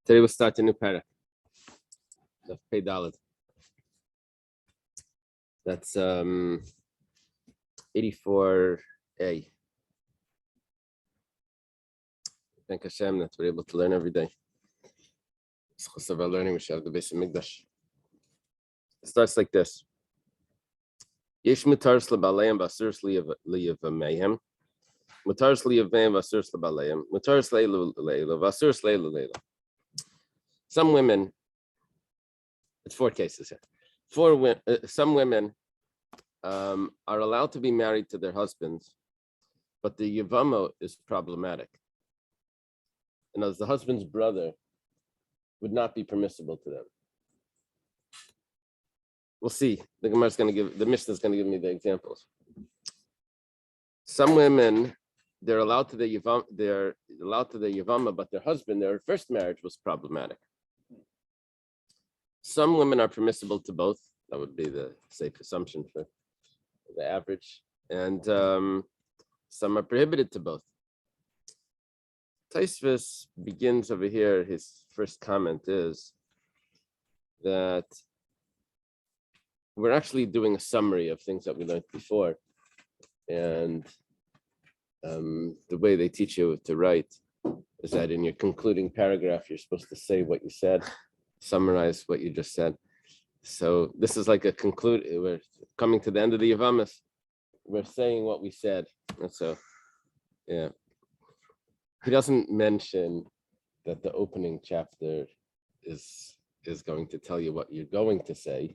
Today we'll start a new parak. Daf Pei Daled. That's 84a. Thank Hashem that we're able to learn every day. It's of our learning, we should have the base of Mikdash. It starts like this. Yesh mutars lebalayim v'asurs liyavamayim. Mutars liyavamayim v'asurs lebalayim. Mutars leilu v'asurs leilu leilu. Some women, it's 4 cases here. Some women are allowed to be married to their husbands, but the Yevamo is problematic. And as the husband's brother would not be permissible to them. We'll see. The Mishnah is going to give me the examples. Some women, they're allowed to the Yevama, but their husband, their first marriage was problematic. Some women are permissible to both. That would be the safe assumption for the average. And some are prohibited to both. Taisvis begins over here. His first comment is that we're actually doing a summary of things that we learned before. And the way they teach you to write is that in your concluding paragraph, you're supposed to say what you said, summarize what you just said. So this is like a conclude. We're coming to the end of the Yevamos. We're saying what we said. And so, yeah. He doesn't mention that the opening chapter is going to tell you what you're going to say,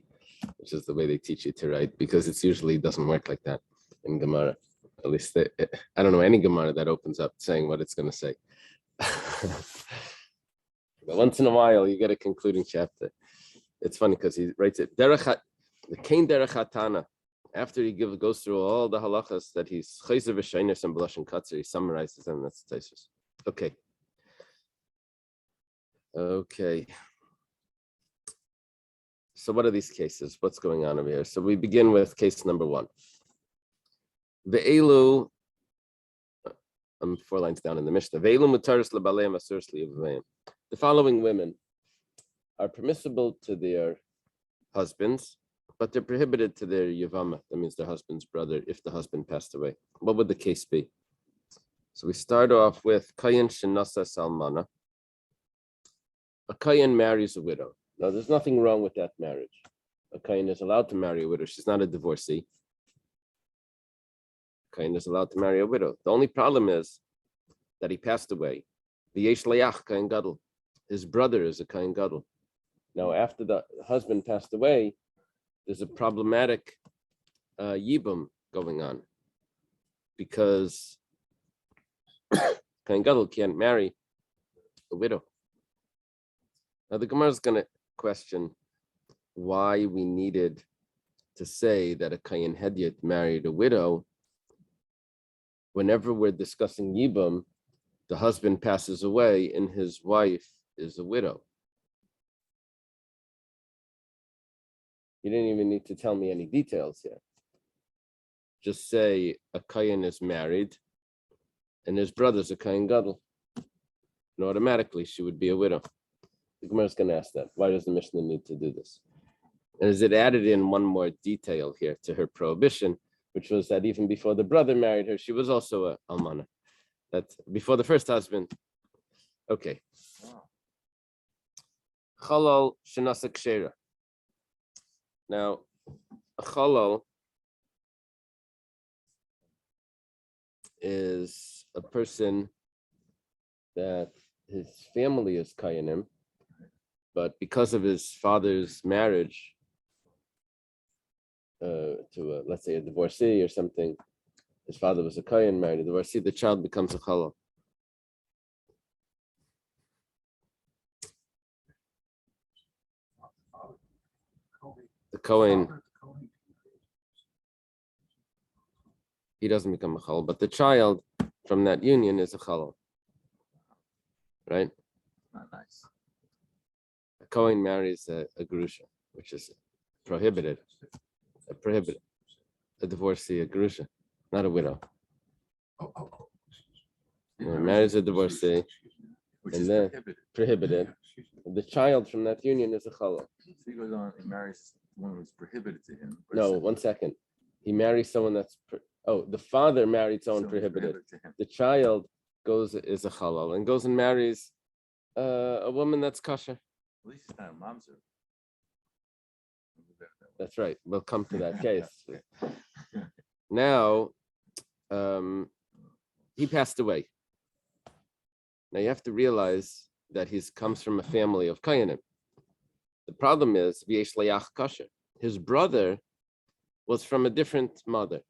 which is the way they teach you to write, because it usually doesn't work like that in Gemara. At least I don't know any Gemara that opens up saying what it's going to say. But once in a while, you get a concluding chapter. It's funny because he writes it. The Kain Derech Hatana. After he goes through all the halachas that he's chayzer v'shayner and blush and katzer, he summarizes them. That's the Taisus. Okay. So what are these cases? What's going on over here? So we begin with case number 1. Ve'elu. I'm 4 lines down in the Mishnah. Ve'elu mutaris lebaleim asuris liyavayim. The following women are permissible to their husbands, but they're prohibited to their Yevama. That means their husband's brother, if the husband passed away. What would the case be? So we start off with Kayin Shenasa Salmana. A Kayin marries a widow. Now, there's nothing wrong with that marriage. A Kayin is allowed to marry a widow. She's not a divorcee. Kayin is allowed to marry a widow. The only problem is that he passed away. The Yesh Layach Kayin Gadol. His brother is a Kayin Gadol. Now, after the husband passed away, there's a problematic yibum going on because Kayin Gadol can't marry a widow. Now, the Gemara is going to question why we needed to say that a Kayin Hedyot married a widow. Whenever we're discussing yibum, the husband passes away and his wife is a widow. You didn't even need to tell me any details here. Just say a Kayin is married and his brother's a Kayin Gadol. And automatically she would be a widow. The Gemara is going to ask that. Why does the Mishnah need to do this? And is it added in one more detail here to her prohibition, which was that even before the brother married her, she was also a almana. That before the first husband. Okay. Chalal shenasa kshera. Now, a chalal is a person that his family is kayanim, but because of his father's marriage to let's say a divorcee or something, his father was a kayan, married a divorcee, the child becomes a chalal. The Kohen, he doesn't become a chalal, but the child from that union is a chalal, right? Not nice. A Kohen marries a grusha, which is prohibited. A divorcee, a grusha, not a widow. Marries a divorcee. Which and is then prohibited. prohibited. The child from that union is a chalal. So he goes on and marries one who's prohibited to him. but No, it's 1 second. He marries someone that's the father married someone prohibited. to him. The child is a halal and goes and marries a woman that's kosher. At least it's not a mamzer. That's right. We'll come to that case. Now, he passed away. Now you have to realize that he comes from a family of Kayanim. The problem is v'yesh layach kosher. His brother was from a different mother.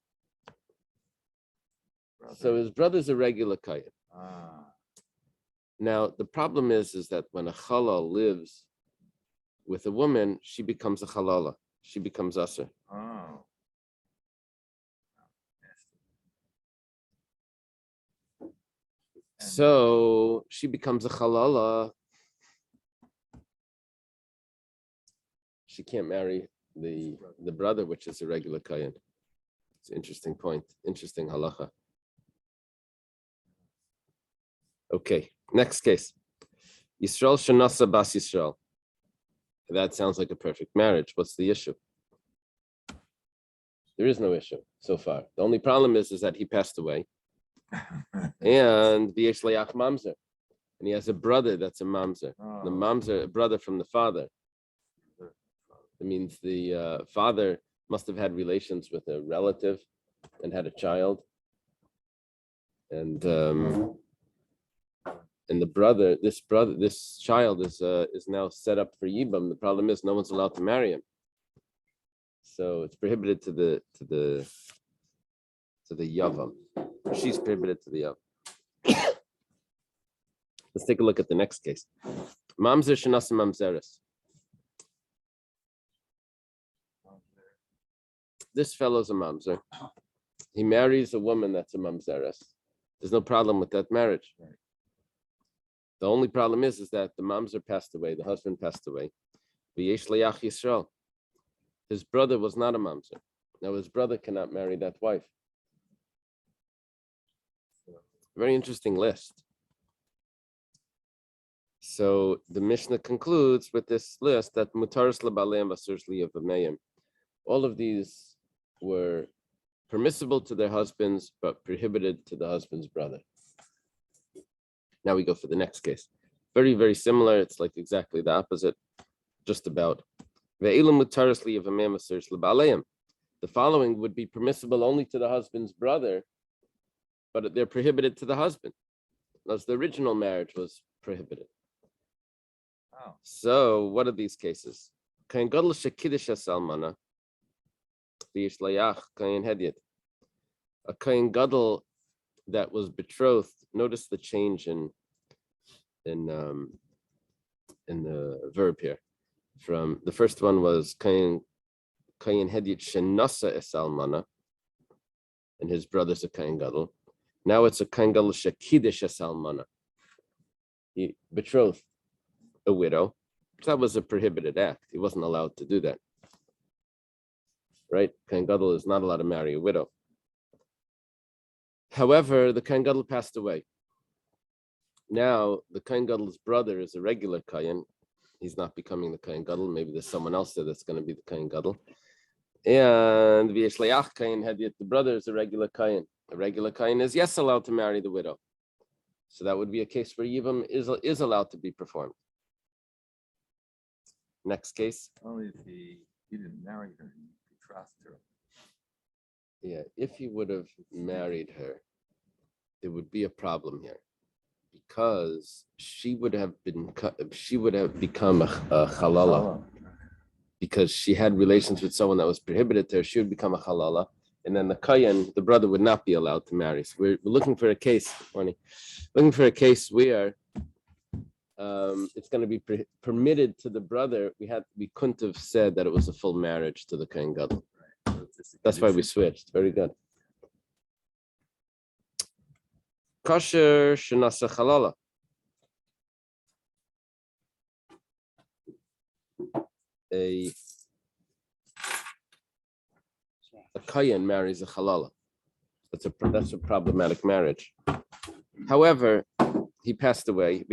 So his brother's a regular Kayan. Now the problem is that when a halal lives with a woman, she becomes a halala. She becomes usher. Oh. So she becomes a halala. She can't marry the brother, which is a regular Kayan. It's an interesting point. Interesting halacha. Okay, next case. Yisrael Shanasa Bas Yisrael. That sounds like a perfect marriage. What's the issue? There is no issue so far. The only problem is that he passed away. And v'yesh le'ach mamzer. And he has a brother that's a mamzer. Oh. The mamzer, a brother from the father. It means the father must have had relations with a relative and had a child. And the brother, this child is now set up for Yibam. The problem is no one's allowed to marry him. So it's prohibited to the Yavam. She's prohibited to the Yavam. Let's take a look at the next case. Mamzer Shanasa Mamzeres. This fellow's a mamzer. He marries a woman that's a mamzeres. There's no problem with that marriage. Right. The only problem is that the mamzer passed away, the husband passed away. V'yesh le'ach Yisrael. His brother was not a mamzer. Now his brother cannot marry that wife. Very interesting list. So the Mishnah concludes with this list that mutaris lebaleim v'asurs liyavameyim. All of these were permissible to their husbands, but prohibited to the husband's brother. Now we go for the next case. Very, very similar. It's like exactly the opposite, just about. The following would be permissible only to the husband's brother, but they're prohibited to the husband. Thus, the original marriage was prohibited. Oh. So, what are these cases? A Kain Gadol that was betrothed. Notice the change in the verb here. From the first one was Kain Hedyet Shenasa Esalmana, and his brother's a Kain Gadol. Now it's a Kain Gadol Shekidish Esalmana. He betrothed a widow. That was a prohibited act. He wasn't allowed to do that. Right? Kain Gadol is not allowed to marry a widow. However, the Kain Gadol passed away. Now, the Kain Gadol's brother is a regular Kain. He's not becoming the Kain Gadol. Maybe there's someone else there that's going to be the Kain Gadol. And v'yesh le'ach Kain Hedyet, the brother is a regular Kain. A regular Kain is, yes, allowed to marry the widow. So that would be a case where Yivam is allowed to be performed. Next case. Only if he didn't marry her, he betrothed her. Yeah, if he would have married her, there would be a problem here, because she would have become a halala, because she had relations with someone that was prohibited to her. She would become a halala, and then the Kayan, the brother, would not be allowed to marry. So we're looking for a case, looking for a case where it's going to be permitted to the brother. We couldn't have said that it was a full marriage to the Kain Gadol. That's why we switched. Very good. Kosher shenasa halala. A Kayan marries a halala. That's a problematic marriage. However, he passed away.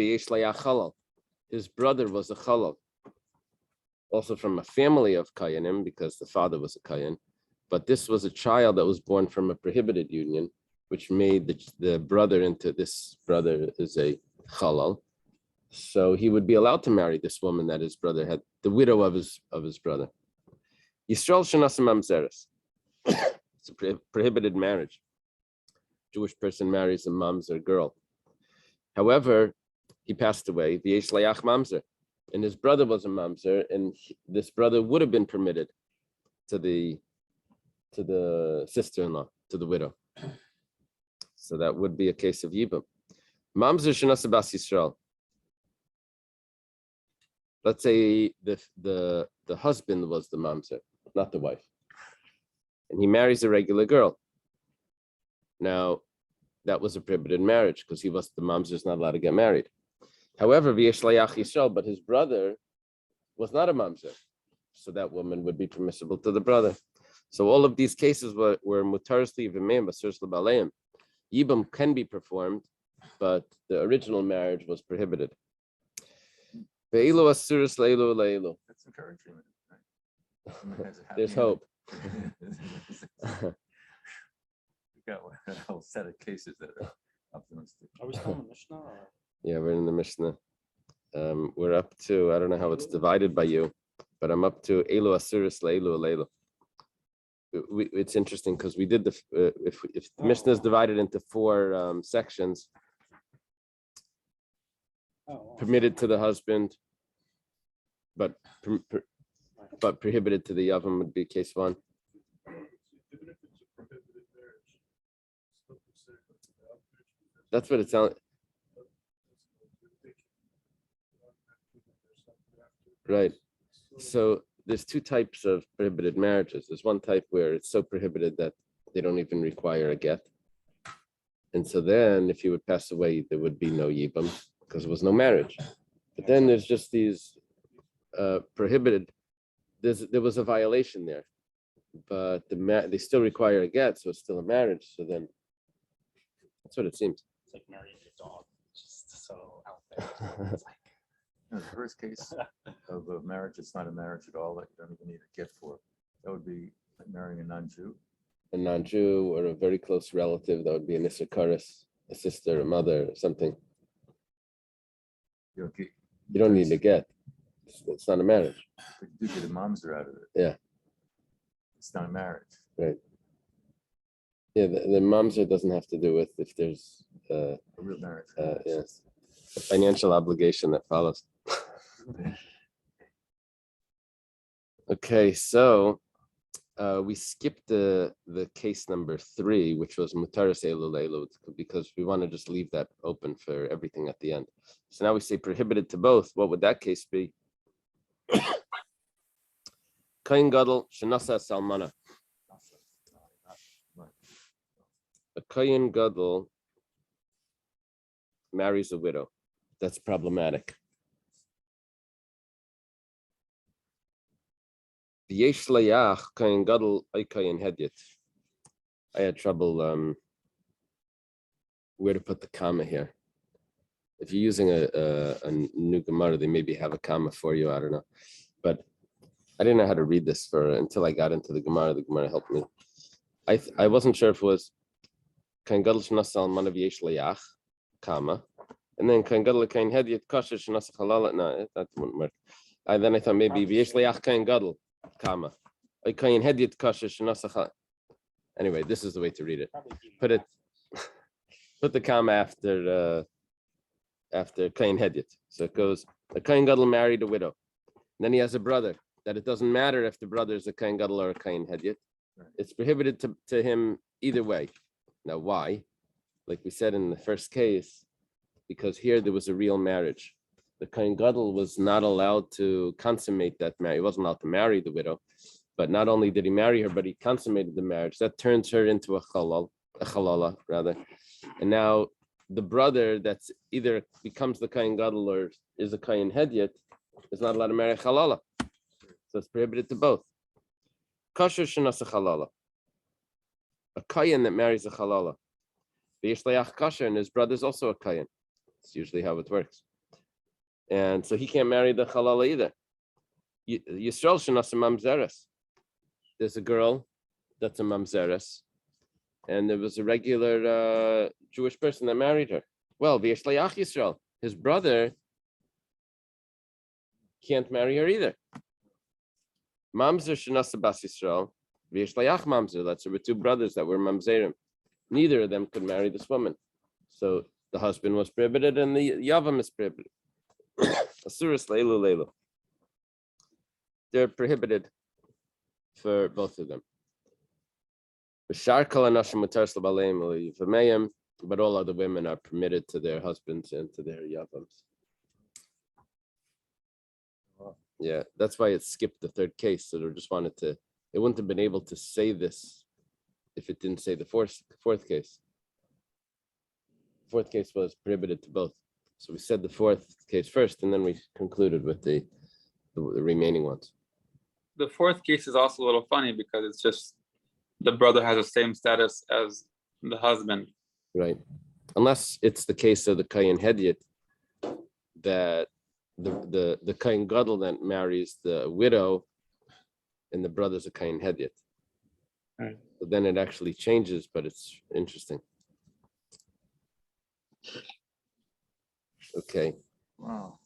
His brother was a chalal, also from a family of kayanim, because the father was a kayan. But this was a child that was born from a prohibited union, which made the brother into this brother is a chalal. So he would be allowed to marry this woman that his brother had, the widow of his brother. Yisrael shenas mamzeres. It's a prohibited marriage. Jewish person marries a mamzer girl. However, he passed away. V'yesh layach mamzer, and his brother was a mamzer, and this brother would have been permitted to the sister-in-law, to the widow. So that would be a case of yibum. Mamzer shenas bas Yisrael. Let's say the husband was the mamzer, not the wife, and he marries a regular girl. Now, that was a prohibited marriage because the mamzer is not allowed to get married. However, v'yesh layach Yisrael, but his brother was not a mamzer, so that woman would be permissible to the brother. So all of these cases were mutaros li'yivamim, b'asuros l'baleim. Yibum can be performed, but the original marriage was prohibited. Ve'ilu asuros leilu leilu. That's encouraging. Right? There's hope. We got a whole set of cases that are optimistic. Are we still in the Mishnah? Or? Yeah, we're in the Mishnah. We're up to, I don't know how it's divided by you, but I'm up to Elu Asuris Leilu Leilu. It's interesting because we did if the Mishnah is divided into 4 sections, permitted to the husband, but prohibited to the Yavam would be case 1. That's what it sounds. Right. So there's 2 types of prohibited marriages. There's one type where it's so prohibited that they don't even require a get. And so then if he would pass away, there would be no yibam because there was no marriage. But then there's just these prohibited, there was a violation there, but they still require a get, so it's still a marriage. So then that's what it seems. It's like marrying your dog. It's just so out there. It's like, The first case of a marriage, it's not a marriage at all, that you don't even need a gift for. That would be like marrying a non-Jew. A non-Jew or a very close relative, that would be an Issacharius, a sister, a mother, or something. You don't need to get. It's not a marriage. But you do get a mamzer out of it. Yeah. It's not a marriage. Right. Yeah, the mamzer doesn't have to do with if there's A real marriage. yes, a financial obligation that follows. Okay, so we skipped the case number 3, which was mutaros elu leilu, because we want to just leave that open for everything at the end. So now we say prohibited to both. What would that case be? Kain gadol shenasa salmana. A kain gadol marries a widow. That's problematic. V'yesh layach kain gadol ay kain hedyet. I had trouble where to put the comma here. If you're using a new Gemara, they maybe have a comma for you. I don't know, but I didn't know how to read this until I got into the Gemara. The Gemara helped me. I wasn't sure if it was kain gadol shenasa almana v'yesh layach comma, and then kain gadol kain hedyet kasher shenasa halala. No, that wouldn't work. And then I thought maybe v'yesh layach kain gadol comma. Kain hedyet kasher shenasa halala. Anyway, this is the way to read it. Put the comma after kain hedyet. So it goes, a kain gadol married a widow. And then he has a brother. That it doesn't matter if the brother is a kain gadol or a kain hedyet. Right. It's prohibited to him either way. Now, why? Like we said in the first case, because here there was a real marriage. The kain gadol was not allowed to consummate that marriage. He wasn't allowed to marry the widow. But not only did he marry her, but he consummated the marriage. That turns her into a chalala rather. And now the brother that's either becomes the kain gadol or is a kain hedyet is not allowed to marry a chalala. So it's prohibited to both. Kasher shenasa chalala. A kain that marries a chalala. V'yesh layach kasher, and his brother is also a kain. It's usually how it works. And so he can't marry the halal either. Yisrael shenas mamzeres. There's a girl that's a mamzeres, and there was a regular Jewish person that married her. Well, v'yeshlayach Yisrael, his brother can't marry her either. Mamzer shenas bas Yisrael, v'yeshlayach mamzer. That's there were two brothers that were mamzerim. Neither of them could marry this woman. So the husband was prohibited and the Yavam is prohibited. Asuras leilu leilu. They're prohibited for both of them. But all other women are permitted to their husbands and to their Yavams. Yeah, that's why it skipped the third case. So they just wanted to, it wouldn't have been able to say this if it didn't say the fourth case. Fourth case was prohibited to both. So we said the fourth case first, and then we concluded with the remaining ones. The fourth case is also a little funny because it's just the brother has the same status as the husband. Right. Unless it's the case of the Kayin Hedyot, that the Kayin Gadol that marries the widow and the brother's a Kayin Hedyot. Right. So then it actually changes, but it's interesting. Okay. Wow.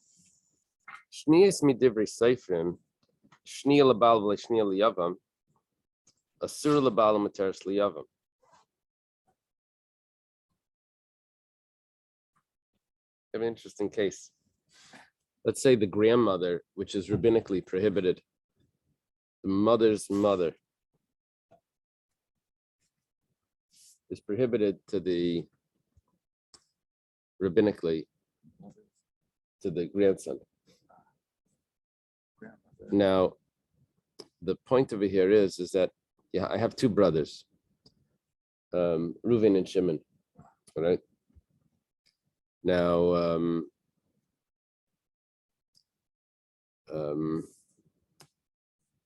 Shnias midivri seifrim, shnia lebal v'leshnia liyavam, asur lebal materis liyavam. An interesting case. Let's say the grandmother, which is rabbinically prohibited, the mother's mother is prohibited to the rabbinically to the grandson. Now, the point over here is that yeah, I have two brothers, Reuven and Shimon. All right. Now,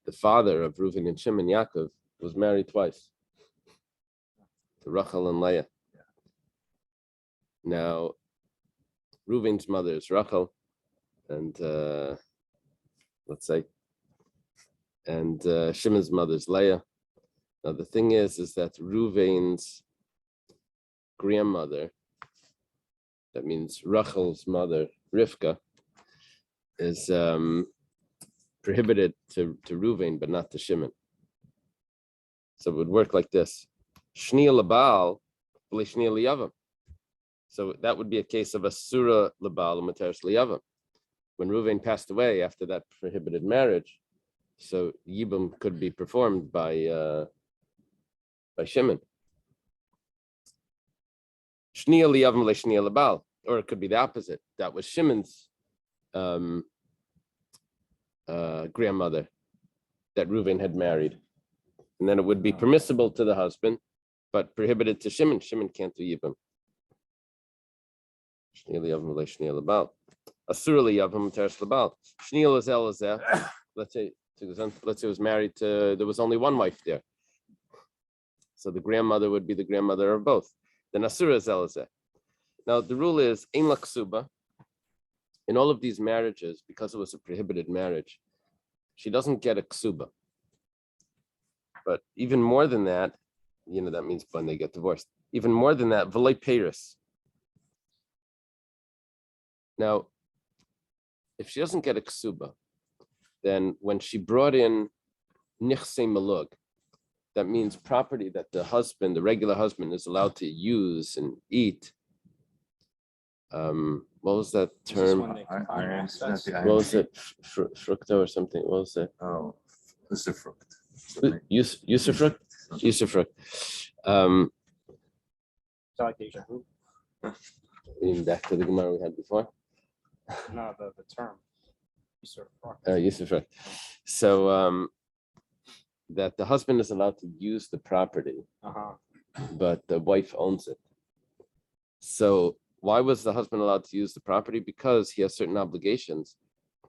the father of Reuven and Shimon, Yaakov, was married twice to Rachel and Leah. Now, Reuven's mother is Rachel, and let's say, and Shimon's mother is Leah. Now, the thing is that Reuven's grandmother, that means Rachel's mother, Rivka, is prohibited to Reuven, but not to Shimon. So it would work like this: Shnia lebal, v'leshnia liyavam. So that would be a case of asura lebal u'materis liyavam. When Reuven passed away after that prohibited marriage, so Yibum could be performed by Shimon. Shnia liyavam v'leshnia lebal, or it could be the opposite. That was Shimon's grandmother that Reuven had married, and then it would be permissible to the husband, but prohibited to Shimon. Shimon can't do Yibum. Shnia liyavam v'leshnia lebal. Asur liyavam materis lebal. Shnia lazel lazeh. Let's say it was married to, there was only one wife there. So the grandmother would be the grandmother of both. Then asur lazel lazeh. Now the rule is ein la ksuba. In all of these marriages, because it was a prohibited marriage, she doesn't get a ksuba. But even more than that, that means when they get divorced. Even more than that, v'lei peiros. Now, if she doesn't get a ksuba, then when she brought in nichsei malug, that means property that the husband, the regular husband, is allowed to use and eat. What was that term? What was it? Fructo or something? What was it? Oh, usufruct. Usufruct? Usufruct. Like deja vu. Even back to the Gemara we had before. No, the term. Usufruct. So that the husband is allowed to use the property, but the wife owns it. So why was the husband allowed to use the property? Because he has certain obligations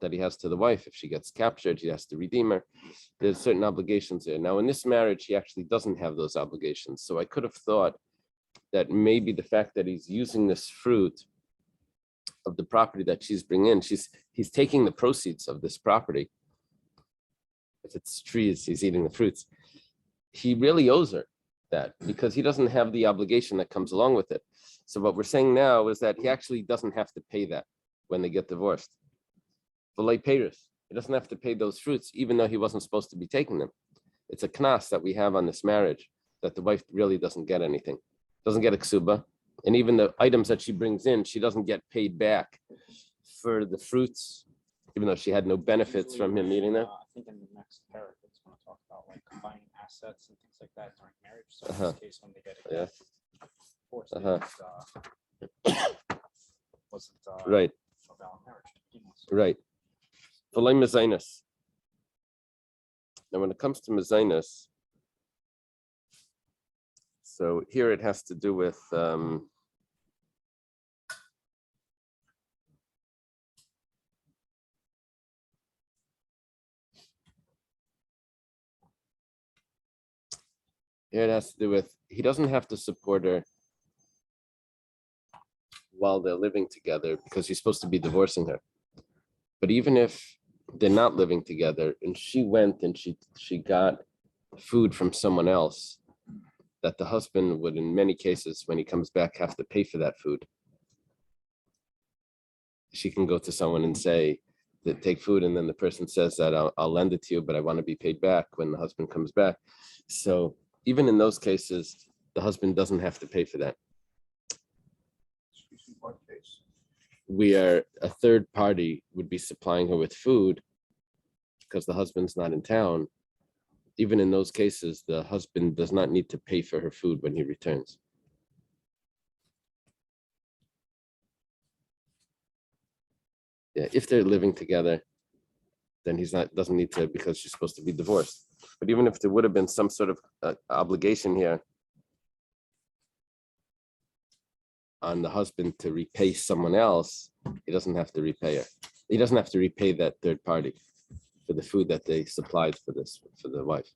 that he has to the wife. If she gets captured, he has to redeem her. There's certain obligations there. Now, in this marriage, he actually doesn't have those obligations. So I could have thought that maybe the fact that he's using this fruit of the property that she's bringing in. He's taking the proceeds of this property. If it's trees, he's eating the fruits. He really owes her that because he doesn't have the obligation that comes along with it. So what we're saying now is that he actually doesn't have to pay that when they get divorced. V'lei peiros. He doesn't have to pay those fruits, even though he wasn't supposed to be taking them. It's a knas that we have on this marriage that the wife really doesn't get anything, doesn't get a ksuba. And even the items that she brings in, she doesn't get paid back for the fruits, even though she had no benefits from him eating them. I think in the next paragraph, it's going to talk about like combining assets and things like that during marriage. So in this case, when they get a gift, of course, wasn't Right. a valid marriage. Right. V'lei mezainis. Now, when it comes to mezainis, so here it has to do with he doesn't have to support her while they're living together because he's supposed to be divorcing her. But even if they're not living together and she went and she got food from someone else, that the husband would, in many cases, when he comes back, have to pay for that food. She can go to someone and say that take food, and then the person says that I'll lend it to you, but I want to be paid back when the husband comes back. So even in those cases, the husband doesn't have to pay for that. A third party would be supplying her with food because the husband's not in town. Even in those cases, the husband does not need to pay for her food when he returns. Yeah, if they're living together, then doesn't need to because she's supposed to be divorced. But even if there would have been some sort of obligation here on the husband to repay someone else, he doesn't have to repay her. He doesn't have to repay that third party for the food that they supplied for the wife.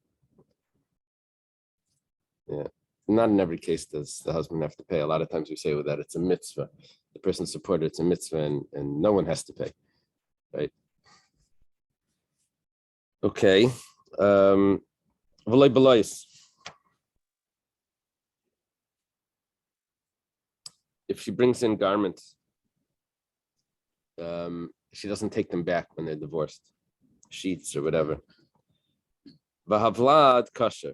Yeah. Not in every case does the husband have to pay. A lot of times we say that it's a mitzvah. The person supported, it's a mitzvah, and no one has to pay. Right? Okay. V'lei belois. If she brings in garments, she doesn't take them back when they're divorced, sheets or whatever. V'havlad kasher.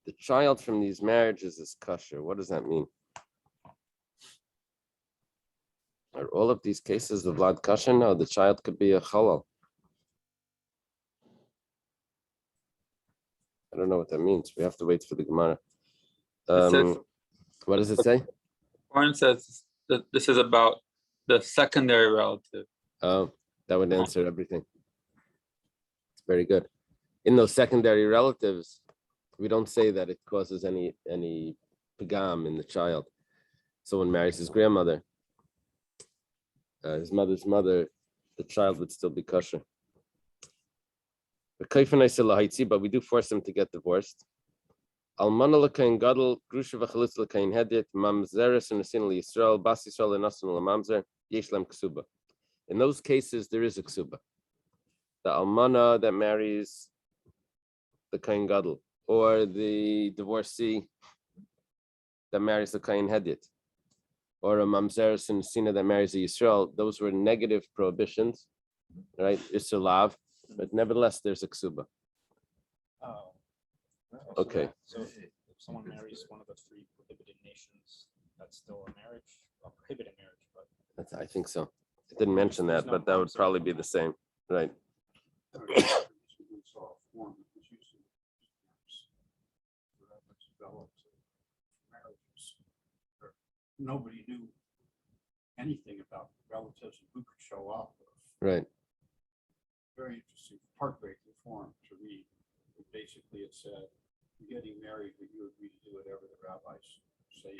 The child from these marriages is kasher. What does that mean? Are all of these cases of vlad kasher? No, the child could be a chalal. I don't know what that means. We have to wait for the Gemara. What does it say? Warren says that this is about the secondary relative. Oh, that would answer everything. Very good. In those secondary relatives, we don't say that it causes any pagam in the child. Someone marries his grandmother, his mother's mother, the child would still be kosher. But we do force them to get divorced. Almana l'kain gadol, grusha v'chalitz l'kain hedit, mamzeres u'nesin l'Yisrael, bas Yisrael l'nasin l'mamzer, yesh lem ksuba. In those cases, there is a ksuba. The almana that marries the kain gadol, or the divorcee that marries the kain hedit, or a mamzeres u'nesina that marries a Yisrael, those were negative prohibitions, right? Isser lav, but nevertheless, there's a ksuba. Oh. Okay. So if someone marries one of the three prohibited nations, that's still a marriage, a prohibited marriage, but I think so. It didn't mention that, but that would probably be the same, right? Nobody knew anything about relatives and who could show up. Right. Very interesting, heartbreaking form to read. Basically, it said, "You're getting married, but you agree to do whatever the rabbis say."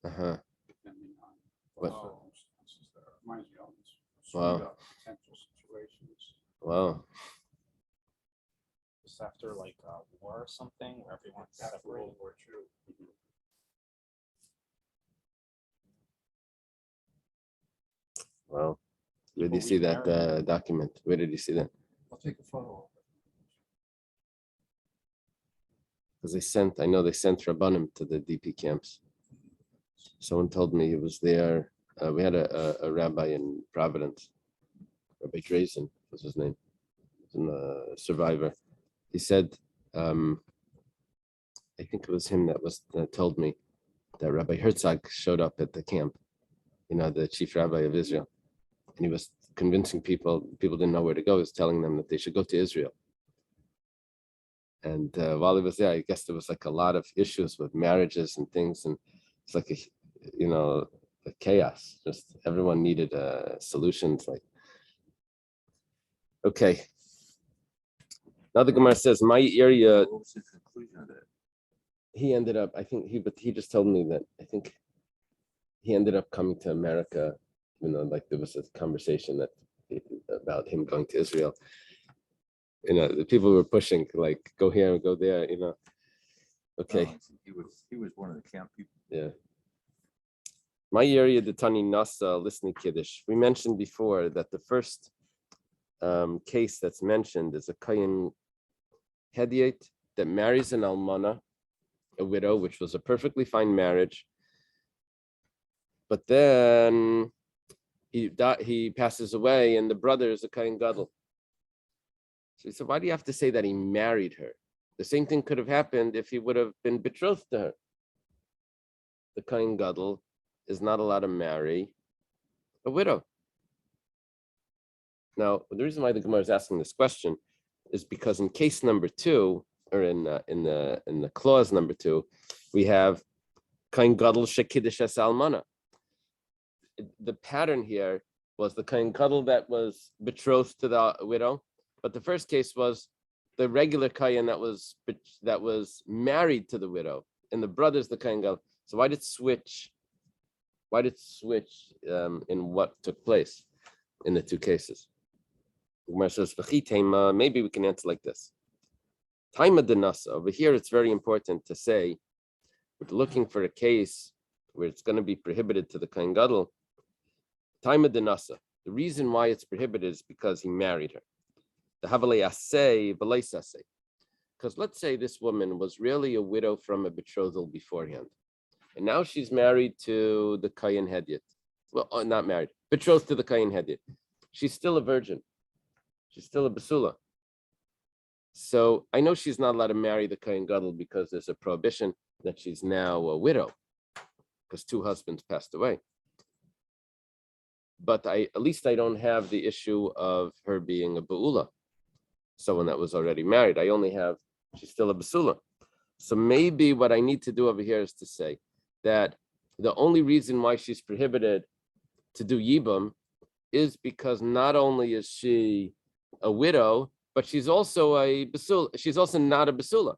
Depending on what circumstances there are. Reminds me of potential situations. Wow. just after like a war or something where everyone's After separated. World War II. Well, where did you People see that remarry. document? Where did you see that? I'll take a photo. Because I know they sent Rabbanim to the DP camps. Someone told me he was there. We had a rabbi in Providence, Rabbi Drazen was his name, and a survivor. He said, I think it was him that told me that Rabbi Herzog showed up at the camp, the chief rabbi of Israel, and he was convincing people didn't know where to go. He was telling them that they should go to Israel. And while he was there, I guess there was like a lot of issues with marriages and things, and it's like a chaos. Just everyone needed solutions. Like, okay. Now the Gemara says, my area. What was the conclusion of that? He ended up, but he just told me that I think he ended up coming to America, like there was a conversation about him going to Israel. The people were pushing, like, go here and go there, Okay. He was one of the camp people. Yeah. My area, the Tani Nasa, listening Kiddush. We mentioned before that the first case that's mentioned is a Kayin Hediate that marries an Almana, a widow, which was a perfectly fine marriage. But then he passes away, and the brother is a Kayin Gadol. So he said, why do you have to say that he married her? The same thing could have happened if he would have been betrothed to her. The Kayin Gadol is not allowed to marry a widow. Now, the reason why the Gemara is asking this question is because in case number 2, or in the clause number 2, we have Kayin Gadol shekidish es almana. The pattern here was the Kayin Gadol that was betrothed to the widow, but the first case was the regular Kayin that was married to the widow, and the brother's the Kayin Gadol. So why did it switch? Why did it switch in what took place in the two cases? Gemara says, maybe we can answer like this. Taima de Nasa. Over here, it's very important to say, we're looking for a case where it's going to be prohibited to the Kayin Gadol. Taima de Nasa. The reason why it's prohibited is because he married her. The Havalei Aseh, V'lei Saseh. Because let's say this woman was really a widow from a betrothal beforehand. And now she's married to the Kayin Hediat. Well, not married, betrothed to the Kayin Hediat. She's still a virgin. She's still a basula. So I know she's not allowed to marry the Kayin Gadol because there's a prohibition that she's now a widow because 2 husbands passed away. But at least I don't have the issue of her being a ba'ula, someone that was already married. I only have, she's still a basula. So maybe what I need to do over here is to say that the only reason why she's prohibited to do yibum is because not only is she a widow, but she's also a basula. She's also not a basula.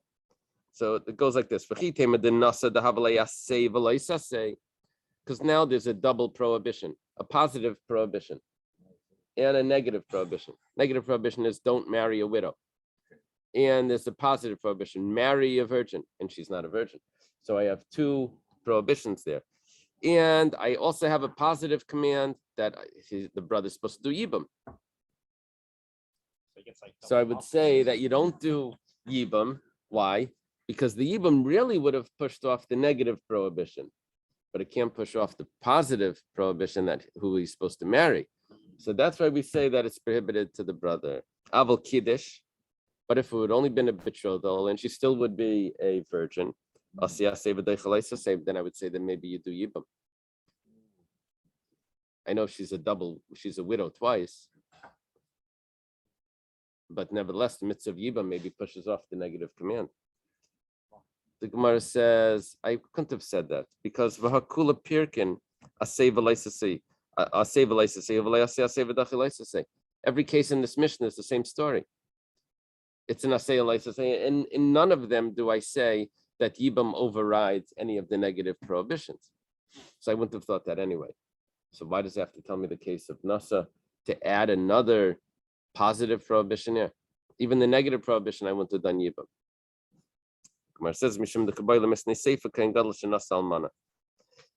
So it goes like this: because now there's a double prohibition, a positive prohibition, and a negative prohibition. Negative prohibition is don't marry a widow, and there's a positive prohibition: marry a virgin, and she's not a virgin. So I have 2 prohibitions there, and I also have a positive command that the brother's supposed to do yibum. So I would say that you don't do yibum. Why? Because the yibum really would have pushed off the negative prohibition, but it can't push off the positive prohibition that who he's supposed to marry. So that's why we say that it's prohibited to the brother. Aval kiddush, but if it would only been a betrothal and she still would be a virgin, then I would say that maybe you do yibum. I know she's a widow twice. But nevertheless, the mitzvah of yibam maybe pushes off the negative command. The Gemara says, I couldn't have said that because v'hakula pirkin asay v'leisasei, asay v'leisasei, asay v'dachileisasei. Every case in this mission is the same story. It's an asay v'leisasei, and in none of them do I say that yibam overrides any of the negative prohibitions. So I wouldn't have thought that anyway. So why does it have to tell me the case of Nasa to add another positive prohibition here? Even the negative prohibition, I want to done yibam. Gemara says,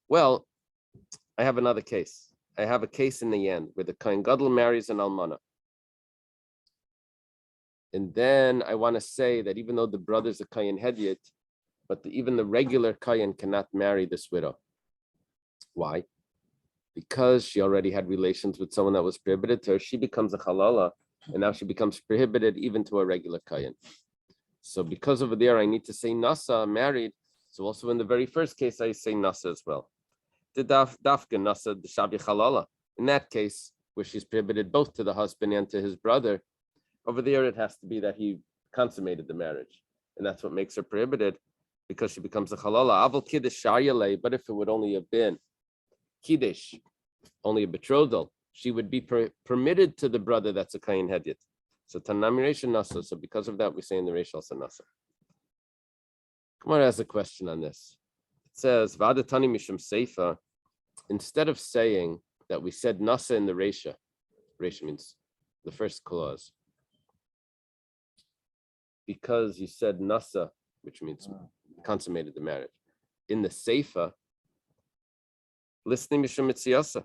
well, I have another case. I have a case in the end where the Kohen Gadol marries an almana. And then I want to say that even though the brother's a Kohen Hedyot, but even the regular Kohen cannot marry this widow. Why? Because she already had relations with someone that was prohibited to her, she becomes a halala, and now she becomes prohibited even to a regular Kohen. So because over there I need to say nasa, married, so also in the very first case I say nasa as well. The dafka nasa, the shabi halala. In that case, where she's prohibited both to the husband and to his brother, over there it has to be that he consummated the marriage. And that's what makes her prohibited, because she becomes a halala. Aval kiddush shayale, but if it would only have been kiddush, only a betrothal, she would be permitted to the brother that's a kain hedyot. So tanamiration nasa. So because of that, we say in the reishal nasa. Gemara has a question on this. It says v'adatani mishum seifa. Instead of saying that we said nasa in the reisha means the first clause, because you said nasa, which means consummated the marriage, in the seifa, listening mishum mitziyasa.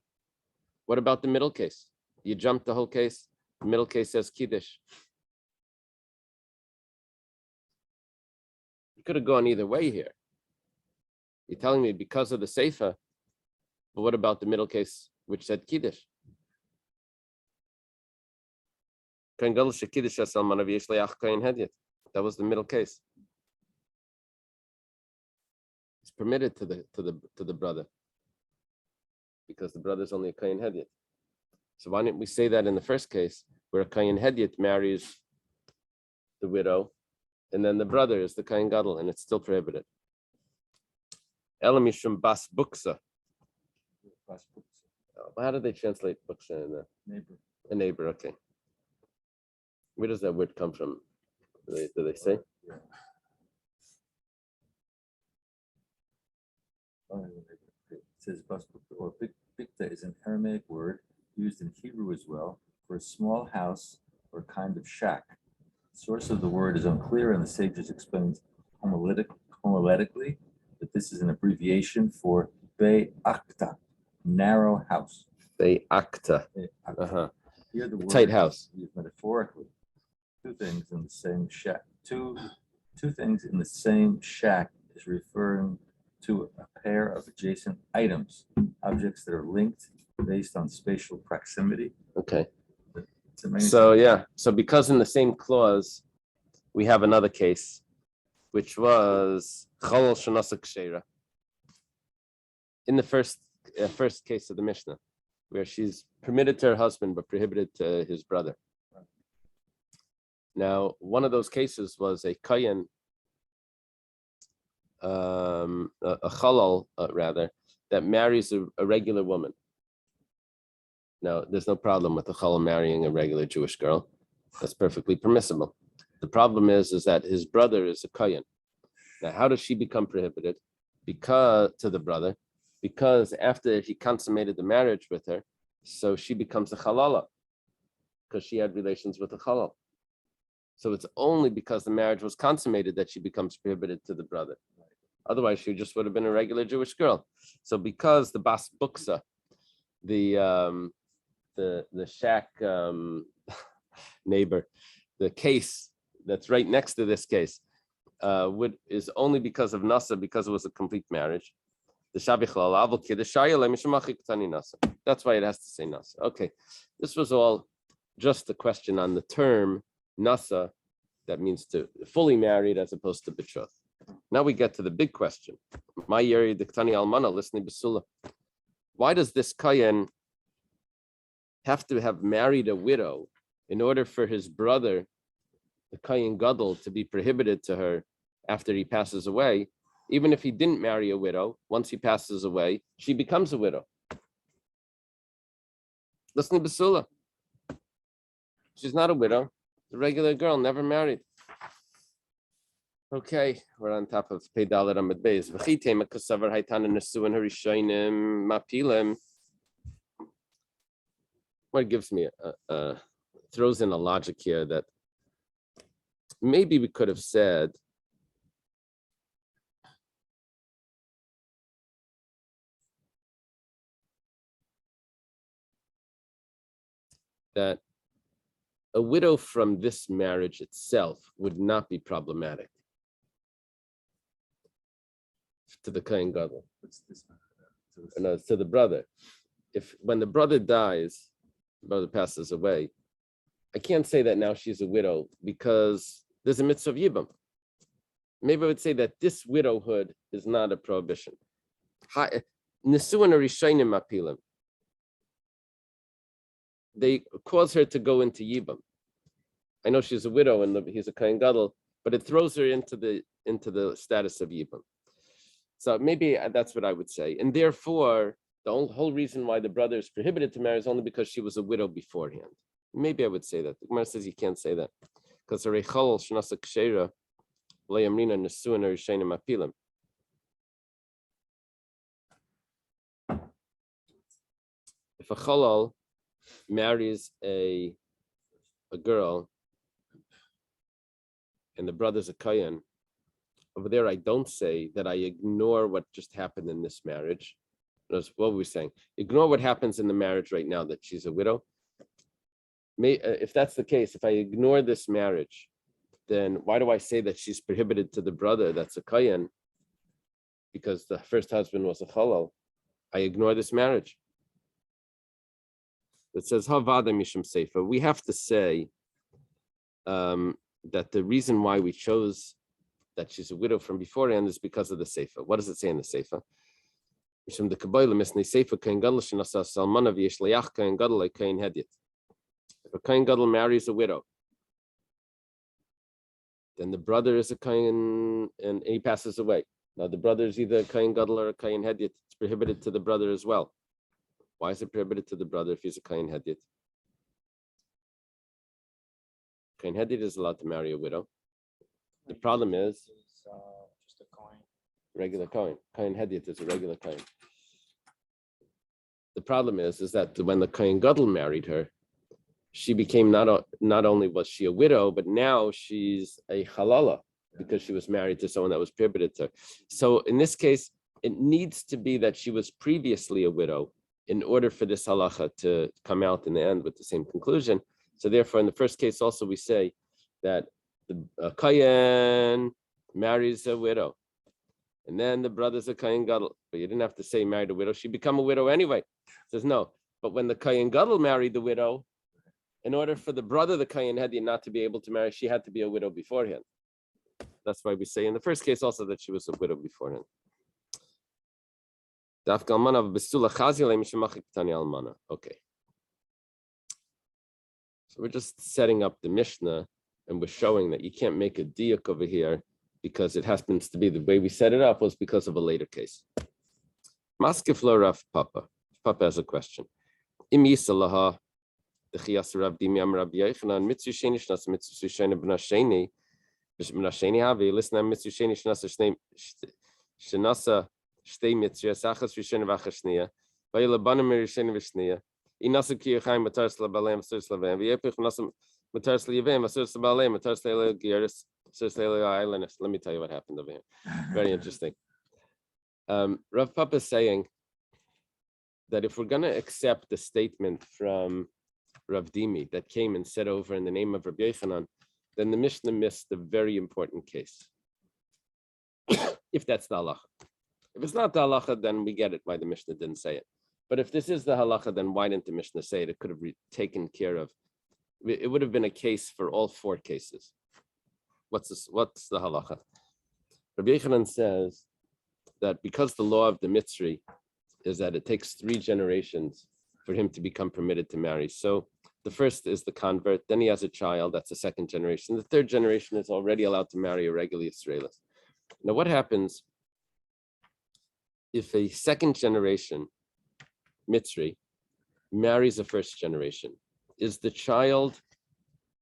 What about the middle case? You jumped the whole case. The middle case says kiddush. You could have gone either way here. You're telling me because of the seifa, but what about the middle case which said kiddush? That was the middle case. It's permitted to the brother, because the brother's only a kain hedyot. So why didn't we say that in the first case, where a kain hedyot marries the widow, and then the brother is the kain gadol, and it's still prohibited? Elamishum bas buksa. How do they translate buksa in the Neighbor. a neighbor? Okay. Where does that word come from? Do they say? Yeah. It says basbukta, or bikta is an Aramaic word used in Hebrew as well for a small house or kind of shack. The source of the word is unclear, and the sages explains homiletically that this is an abbreviation for Be Akta, narrow house. They acta. Be Akta. Uh-huh. Here the word Tight house. is used metaphorically. Two things in the same shack. Two things in the same shack is referring to a pair of adjacent items, objects that are linked based on spatial proximity. Okay. It's amazing. So yeah. So because in the same clause, we have another case, which was cholol shenasa kshera. In the first case of the Mishnah, where she's permitted to her husband but prohibited to his brother. Now, one of those cases was a kayan, a chalal rather, that marries a regular woman. Now, there's no problem with the chalal marrying a regular Jewish girl. That's perfectly permissible. The problem is that his brother is a kayan. Now, how does she become prohibited? Because to the brother, because after he consummated the marriage with her, so she becomes a halala, because she had relations with a halal. So it's only because the marriage was consummated that she becomes prohibited to the brother. Otherwise, she just would have been a regular Jewish girl. So because the bas buksa, the shack neighbor, the case that's right next to this case, is only because of nasa, because it was a complete marriage. The that's why it has to say nasa. Okay, this was all just a question on the term nasa, that means to fully married as opposed to betrothed. Now we get to the big question. My yeri diktani almana listening basula. Why does this kayan have to have married a widow in order for his brother, the kayan gadol, to be prohibited to her after he passes away? Even if he didn't marry a widow, once he passes away, she becomes a widow. Listening basula. She's not a widow. The regular girl, never married. Okay, we're on top of Peidalet Amid Beis. V'chitema kasavar haitan nesuin harishayim mapilim. What gives me throws in a logic here that maybe we could have said that a widow from this marriage itself would not be problematic to the Kohen Gadol. What's this one? No, it's to the brother. If when the brother dies, the brother passes away, I can't say that now she's a widow because there's a mitzvah of Yibam. Maybe I would say that this widowhood is not a prohibition. Nisuin or Rishainim apilim. They cause her to go into Yibam. I know she's a widow and he's a Kohen Gadol, but it throws her into the status of Yibam. So maybe that's what I would say. And therefore, the whole reason why the brother is prohibited to marry is only because she was a widow beforehand. Maybe I would say that. The Gemara says you can't say that. Because a rechol shnasa kshera le'amrina nesuin or rishainim apilim. If a chalal marries a girl and the brother's a kohen, over there I don't say that I ignore what just happened in this marriage. What were we saying? Ignore what happens in the marriage right now that she's a widow. If that's the case, if I ignore this marriage, then why do I say that she's prohibited to the brother that's a kohen? Because the first husband was a chalal. I ignore this marriage. It says Havada Mishum Sefer. We have to say that the reason why we chose that she's a widow from beforehand is because of the Sefer. What does it say in the Sefer? Mishum the Kabbalah Misnei Sefer Kohen Gadol Shenasa Salmana V'Yeshliach Kohen Gadol like Kohen Hedyot. If a Kohen Gadol marries a widow, then the brother is a Kohen and he passes away. Now the brother is either a Kohen Gadol or a Kohen Hedyot. It's prohibited to the brother as well. Why is it prohibited to the brother if he's a Kohen Hedyot? Kohen Hedyot is allowed to marry a widow. The problem is just a coin. regular Kohen. Kohen Hedyot is a regular Kohen. The problem is that when the Kohen Gadol married her, she became not only was she a widow, but now she's a halala because she was married to someone that was prohibited to her. So in this case, it needs to be that she was previously a widow in order for this halacha to come out in the end with the same conclusion. So therefore, in the first case also, we say that the Kohen marries a widow. And then the brother's a Kohen Gadol. But you didn't have to say married a widow. She become a widow anyway. It says no. But when the Kohen Gadol married the widow, in order for the brother, the Kohen Hedyot, not to be able to marry, she had to be a widow beforehand. That's why we say in the first case also that she was a widow beforehand. Okay. So we're just setting up the Mishnah and we're showing that you can't make a diuk over here because it happens to be the way we set it up was because of a later case. Maskeflo Rav Papa. Papa has a question. Im Yisalaha, the Chiyas Rav Dimi Am Rabbi Yochanan, Mitzu Sheni Shnas, Mitzu Sheni B'Nasheni, B'Nasheni Havi, listen to Mitzu Sheni Shnas, Shnasa, Shtei Mitzu, Sachas Rishon V'Achashniya, Vayla Banim Rishon V'Shniya, Inasa Kiyachayim Matars LaBalem, Matars LaVem, V'Yepich Nasam Matars LaYavem, Matars LaBalem, Matars LaGeris, Matars LaIslanders. Let me tell you what happened over here. Very interesting. Rav Papa is saying that if we're going to accept the statement from Rav Dimi that came and said over in the name of Rabbi Yochanan, then the Mishnah missed a very important case. If that's the halacha. If it's not the halacha, then we get it why the Mishnah didn't say it. But if this is the halacha, then why didn't the Mishnah say it? It could have taken care of. It would have been a case for all four cases. What's the halacha? Rabbi Yochanan says that because the law of the Mitzri is that it takes 3 generations for him to become permitted to marry. So the first is the convert, then he has a child, that's the 2nd generation. The 3rd generation is already allowed to marry a regular Israeli. Now what happens if a 2nd generation Mitzri marries a 1st generation? Is the child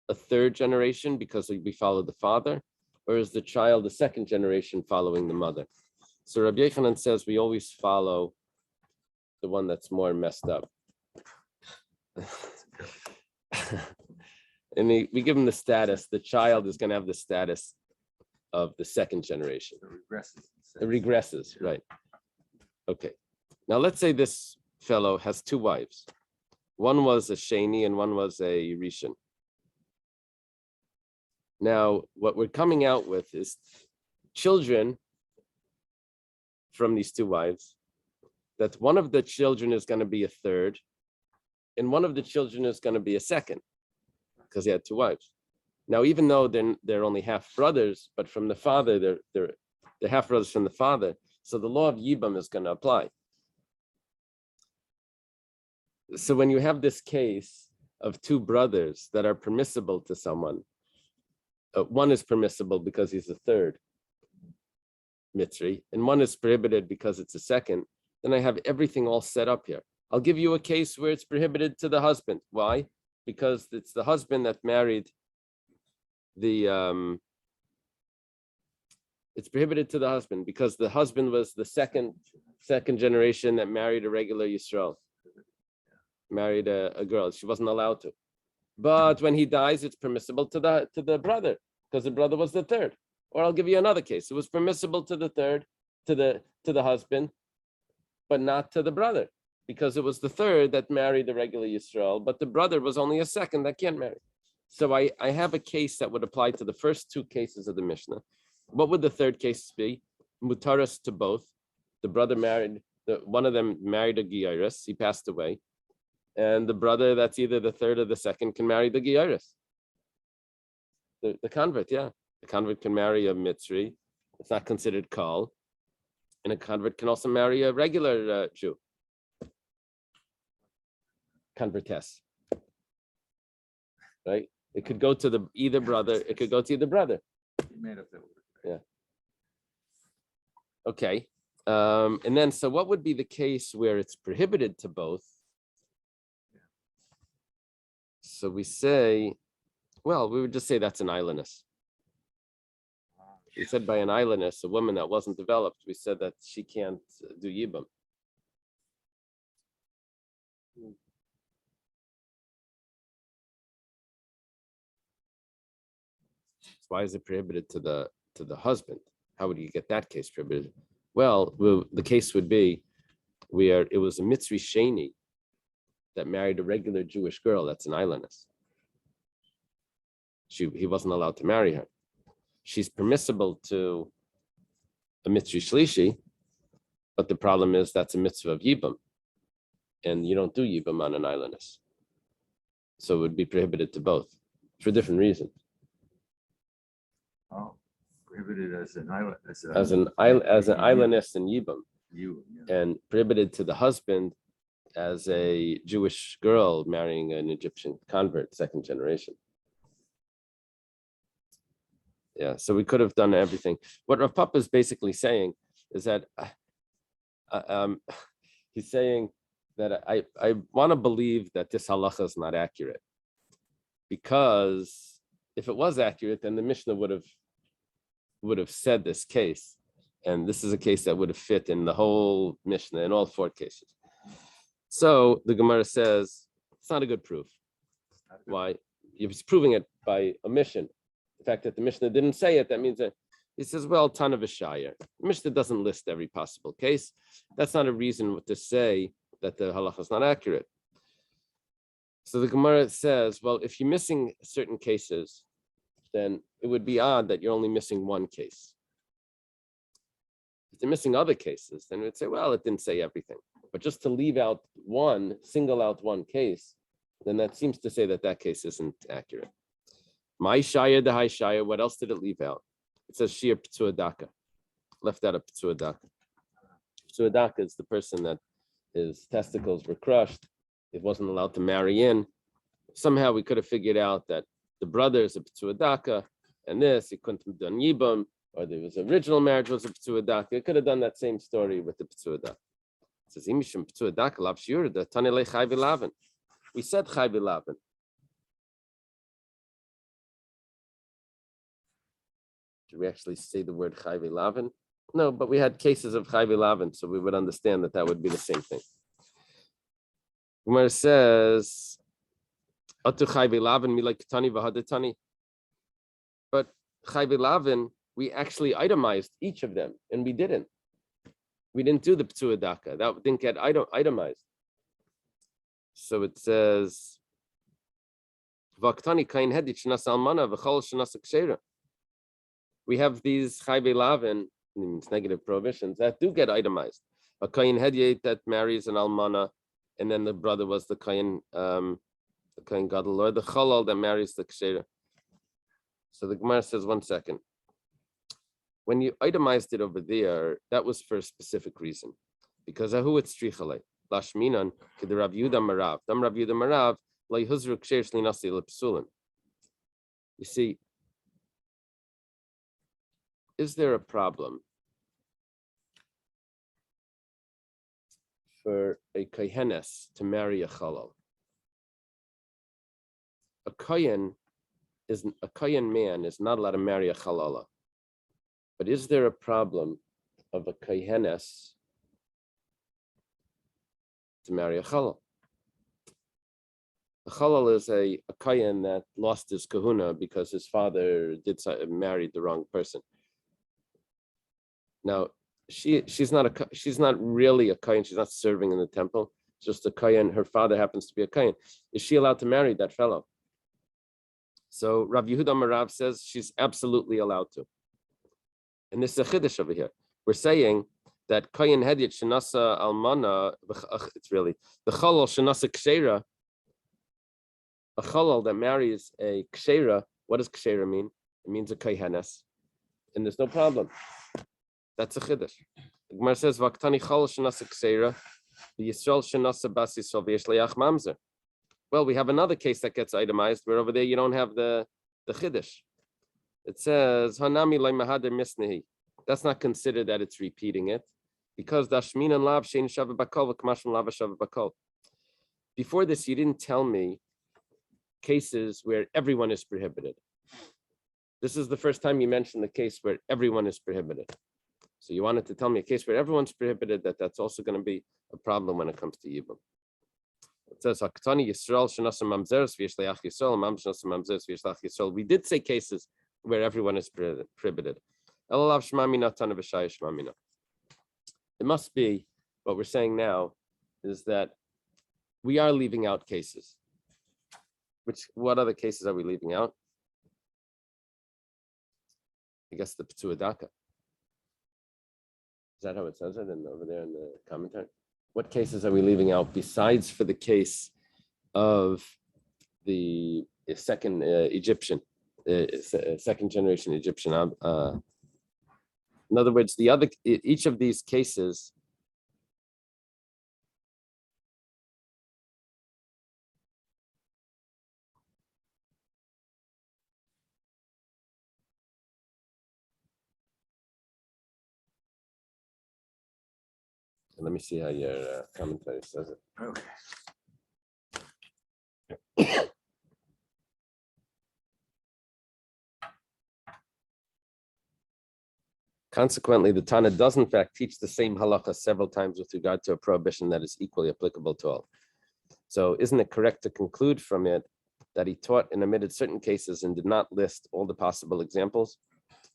a 3rd generation because we follow the father, or is the child the 2nd generation following the mother? So Rabbi Yochanan says we always follow the one that's more messed up. And we give him the status, the child is going to have the status of the 2nd generation. It regresses, right. Okay. Now let's say this fellow has 2 wives. One was a Sheni and one was a Rishon. Now, what we're coming out with is children from these two wives, that one of the children is going to be a third, and one of the children is going to be a second, because he had two wives. Now, even though they're only half brothers, but from the father, they're half brothers from the father, so the law of Yibam is going to apply. So when you have this case of two brothers that are permissible to someone, one is permissible because he's a third Mitzri, and one is prohibited because it's a second, then I have everything all set up here. I'll give you a case where it's prohibited to the husband. Why? Because it's the husband that married it's prohibited to the husband because the husband was the second generation that married a regular Yisrael, married a girl. She wasn't allowed to. But when he dies, it's permissible to the brother because the brother was the third. Or I'll give you another case. It was permissible to the third, to the husband, but not to the brother, because it was the third that married the regular Yisrael, but the brother was only a second that can't marry. So I have a case that would apply to the first two cases of the Mishnah. What would the third case be? Mutaras to both. The brother married, one of them married a Giyaris, he passed away. And the brother that's either the third or the second can marry the Giyaris. The convert, yeah. The convert can marry a Mitzri. It's not considered Kal. And a convert can also marry a regular Jew. Convertess. Right? It could go to either brother. It could go to either brother. You made up that word. Yeah. Okay. And then, so what would be the case where it's prohibited to both? So we say, well, we would just say that's an islandess. We said by an islandess, a woman that wasn't developed, we said that she can't do Yibam. Why is it prohibited to the husband? How would you get that case prohibited? Well, the case would be where it was a Mitzri Sheni that married a regular Jewish girl that's an islandess. He wasn't allowed to marry her. She's permissible to a Mitzri Shlishi, but the problem is that's a mitzvah of Yibam, and you don't do Yibam on an islandess. So it would be prohibited to both for different reasons. Oh, prohibited as an island, As an islandess in Yibam, yeah. and prohibited to the husband as a Jewish girl marrying an Egyptian convert, second generation. Yeah, so we could have done everything. What Rav Papa is basically saying is that he's saying that I want to believe that this halacha is not accurate, because if it was accurate, then the Mishnah would have said this case, and this is a case that would have fit in the whole Mishnah in all four cases. So the Gemara says it's not a good proof. Why? If it's proving it by omission, the fact that the Mishnah didn't say it, that means that he says, well, ton of a shire. The Mishnah doesn't list every possible case. That's not a reason to say that the halacha is not accurate. So the Gemara says, well, if you're missing certain cases, then it would be odd that you're only missing one case. If they're missing other cases, then we'd say, well, it didn't say everything. But just to leave out single out one case, then that seems to say that that case isn't accurate. My shaya, the high shaya, what else did it leave out? It says shir p'tzuadaka. Left out of p'tzuadaka. P'tzuadaka is the person that his testicles were crushed. He wasn't allowed to marry in. Somehow we could have figured out that the brother is a p'tzuadaka, and he couldn't have done yibam, or there was original marriage was a p'tzuadaka. It could have done that same story with the p'tzuadaka. It says imishim p'tzuadaka lav shiur the tanelei chai v'laven. We said chai v'laven. Did we actually say the word chai v'laven? No, but we had cases of chai v'laven, so we would understand that that would be the same thing. Gemara says, "Atu chai v'laven milay ketani v'hadetani." But chai v'laven, we actually itemized each of them, and we didn't. We didn't do the p'tzuadaka. That didn't get itemized. So it says, "Vaktani kain hedit shnas almana v'chol shnas kshera." We have these chayve lavin, means negative prohibitions, that do get itemized. A kain hedit that marries an almana, and then the brother was the kain gadol, or the chalal that marries the kshera. So the Gemara says, 1 second. When you itemized it over there, that was for a specific reason, because ahu it's strichale lashminan k'de Rav Yehuda Marav dam Rav Yehuda Marav leihuzru ksher shlinasi lepsulim. You see, is there a problem for a kohenes to marry a chalal? A kohen man is not allowed to marry a chalala. But is there a problem of a kohenes to marry a chalal? A chalal is a kohen that lost his kahuna because his father married the wrong person. Now, she's not really a kohen. She's not serving in the temple. It's just a kohen. Her father happens to be a kohen. Is she allowed to marry that fellow? So Rav Yehuda Marav says she's absolutely allowed to. And this is a chiddush over here. We're saying that kohen hedit shenasa almana. It's really the chalal shenasa kshera. A chalal that marries a kshera. What does kshera mean? It means a kohenes, and there's no problem. That's a chiddush. The Gemara says vaktani chalal shenasa kshera, the Yisrael shenasa bas Yisrael v'yesh le'ach mamzer. Well, we have another case that gets itemized where over there you don't have the chiddush. It says hanami le'mahader misnehi. That's not considered that it's repeating it, because dashmin and lav shein shava bakol v'kamashim lav shava bakol. Before this, you didn't tell me cases where everyone is prohibited. This is the first time you mentioned the case where everyone is prohibited. So you wanted to tell me a case where everyone's prohibited, that's also going to be a problem when it comes to Yibum. It says, "Haktani Yisrael shenasa mamzeres v'yesh le'ach Yisrael, mam shenasa mamzeres v'yesh le'ach Yisrael." We did say cases where everyone is prohibited. It must be what we're saying now is that we are leaving out cases. What other cases are we leaving out? I guess the P'tua Daka. Is that how it says it over there in the commentary? What cases are we leaving out besides for the case of the second Egyptian, second generation Egyptian? In other words, each of these cases let me see how your commentary says it. Okay. Consequently, the Tana does in fact teach the same halacha several times with regard to a prohibition that is equally applicable to all. So isn't it correct to conclude from it that he taught and omitted certain cases and did not list all the possible examples?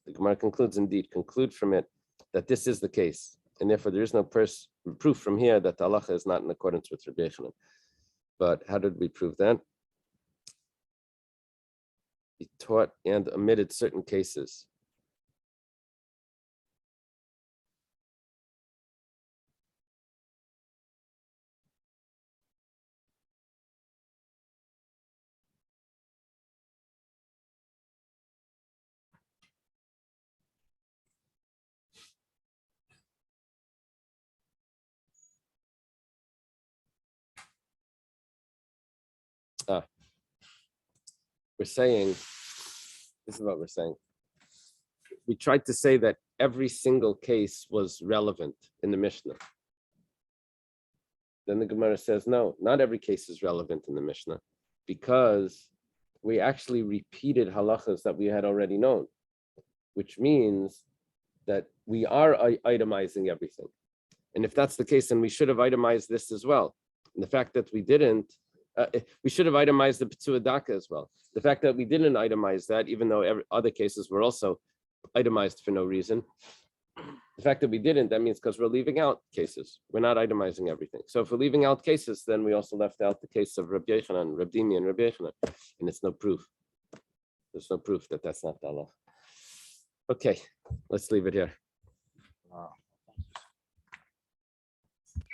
The Gemara conclude from it that this is the case, and therefore there is no proof from here that the halacha is not in accordance with Rabbi Yechanan. But how did we prove that? He taught and omitted certain cases. We're saying, this is what we're saying. We tried to say that every single case was relevant in the Mishnah. Then the Gemara says, no, not every case is relevant in the Mishnah, because we actually repeated halachas that we had already known, which means that we are itemizing everything. And if that's the case, then we should have itemized this as well. And the fact that we didn't, we should have itemized the P'tua Daka as well. The fact that we didn't itemize that, even though other cases were also itemized for no reason, The fact that we didn't, that means because we're leaving out cases. We're not itemizing everything. So if we're leaving out cases, then we also left out the case of Rabbi Yochanan, Rabbi Dimi, and Rabbi Yochanan, and it's no proof. There's no proof that that's not the Allah. Okay, let's leave it here. Wow.